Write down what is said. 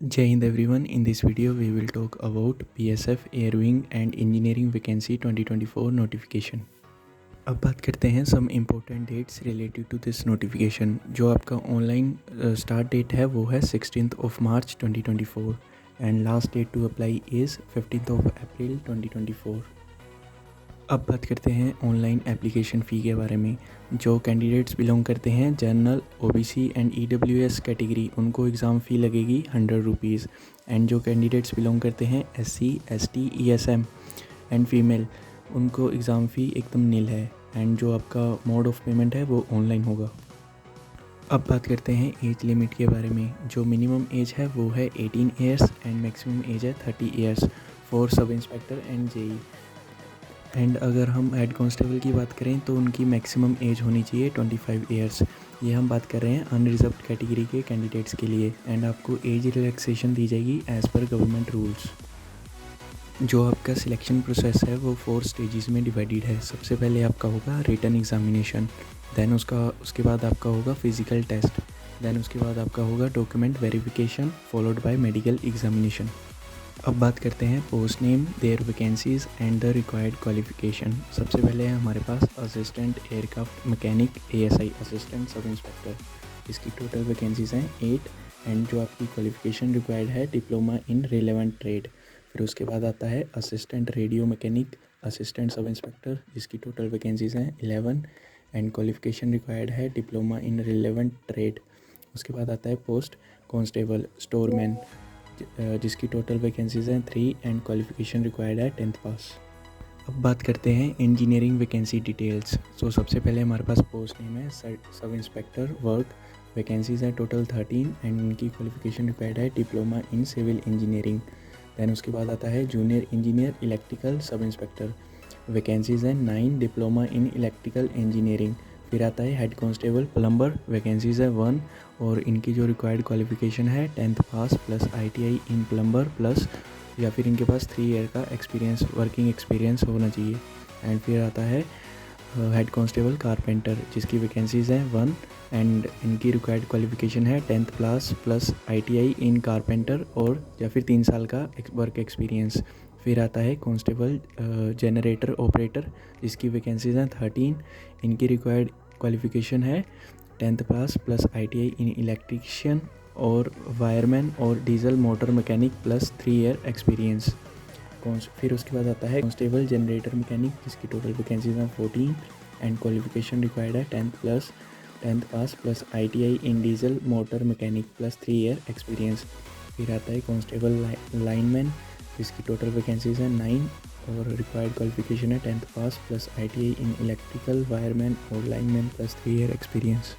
Jai Hind everyone. In this video we will talk about PSF Air Wing and Engineering Vacancy 2024 notification. अब बात करते हैं some important dates related to this notification. जो आपका online start date है वो है 16th of March 2024 and last date to apply is 15th of April 2024। अब बात करते हैं ऑनलाइन एप्लीकेशन फ़ी के बारे में। जो कैंडिडेट्स बिलोंग करते हैं general, OBC and EWS category, उनको एग्ज़ाम फ़ी लगेगी 100 रुपीज़। एंड जो कैंडिडेट्स बिलोंग करते हैं SC, ST, ESM and female, उनको एग्ज़ाम फ़ी एकदम नील है। एंड जो आपका मोड ऑफ पेमेंट है वो ऑनलाइन होगा। अब बात करते हैं एज लिमिट के बारे में। जो मिनिमम एज है वो है 18 ईयर्स एंड मैक्सिमम एज है 30 years for sub inspector and JE. And अगर हम हेड कांस्टेबल की बात करें तो उनकी मैक्सिमम एज होनी चाहिए 25 ईयर्स। ये हम बात कर रहे हैं अनरिजर्व्ड कैटेगरी के कैंडिडेट्स के लिए। एंड आपको एज रिलैक्सेशन दी जाएगी एज़ पर गवर्नमेंट रूल्स। जो आपका सिलेक्शन प्रोसेस है वो 4 स्टेजेस में डिवाइडेड है। सबसे पहले आपका होगा रिटन एग्जामिनेशन, देन उसके बाद आपका होगा फिज़िकल टेस्ट, देन उसके बाद आपका होगा document verification followed by medical examination. अब बात करते हैं post name, their vacancies and the required qualification. सबसे पहले है हमारे पास assistant aircraft mechanic ASI, assistant sub inspector. इसकी टोटल वैकेंसीज हैं 8 एंड जो आपकी क्वालिफिकेशन रिक्वायर्ड है डिप्लोमा इन रिलेवेंट ट्रेड। फिर उसके बाद आता है assistant radio mechanic, assistant sub inspector, जिसकी टोटल वैकेंसीज हैं 11 एंड क्वालिफिकेशन रिक्वायर्ड है डिप्लोमा इन रिलेवेंट ट्रेड। उसके बाद आता है पोस्ट कांस्टेबल स्टोरमैन, जिसकी टोटल वैकेंसीज हैं 3 एंड क्वालिफिकेशन रिक्वायर्ड है 10th पास। अब बात करते हैं इंजीनियरिंग वैकेंसी डिटेल्स। सो सबसे पहले हमारे पास पोस्ट नेम है सब इंस्पेक्टर वर्क, वैकेंसीज है टोटल 13 एंड उनकी क्वालिफिकेशन रिक्वायर्ड है diploma in civil engineering. Then उसके बाद आता है junior engineer electrical sub inspector, vacancies हैं 9, डिप्लोमा इन इलेक्ट्रिकल इंजीनियरिंग। फिर आता है हेड कांस्टेबल प्लम्बर, वैकेंसीज है 1 और इनकी जो रिक्वायर्ड क्वालिफिकेशन है 10th पास प्लस आईटीआई इन प्लम्बर प्लस या फिर इनके पास 3 ईयर का एक्सपीरियंस, वर्किंग एक्सपीरियंस होना चाहिए। एंड फिर आता है हेड कांस्टेबल कारपेंटर, जिसकी वैकेंसीज हैं 1 एंड इनकी रिक्वायर्ड क्वालिफिकेशन है 10th क्लास प्लस आईटीआई इन कारपेंटर और या फिर 3 साल का वर्क एक्सपीरियंस। फिर आता है कांस्टेबल जनरेटर ऑपरेटर, जिसकी वैकेंसीज हैं 13, इनकी रिक्वायर्ड क्वालिफिकेशन है 10th पास प्लस आईटीआई इन इलेक्ट्रिशियन और वायरमैन और diesel motor mechanic plus 3 year experience. फिर उसके बाद आता है कांस्टेबल जनरेटर मैकेनिक, जिसकी टोटल वैकेंसीज हैं 14 एंड क्वालिफिकेशन रिक्वायर्ड है 10th pass plus ITI in diesel motor mechanic plus 3 year experience. फिर आता है कांस्टेबल लाइनमैन, जिसकी टोटल वैकेंसीज हैं 9 और रिक्वायर्ड क्वालिफिकेशन है 10th pass plus ITI in electrical wireman और लाइनमैन प्लस 3 ईयर एक्सपीरियंस।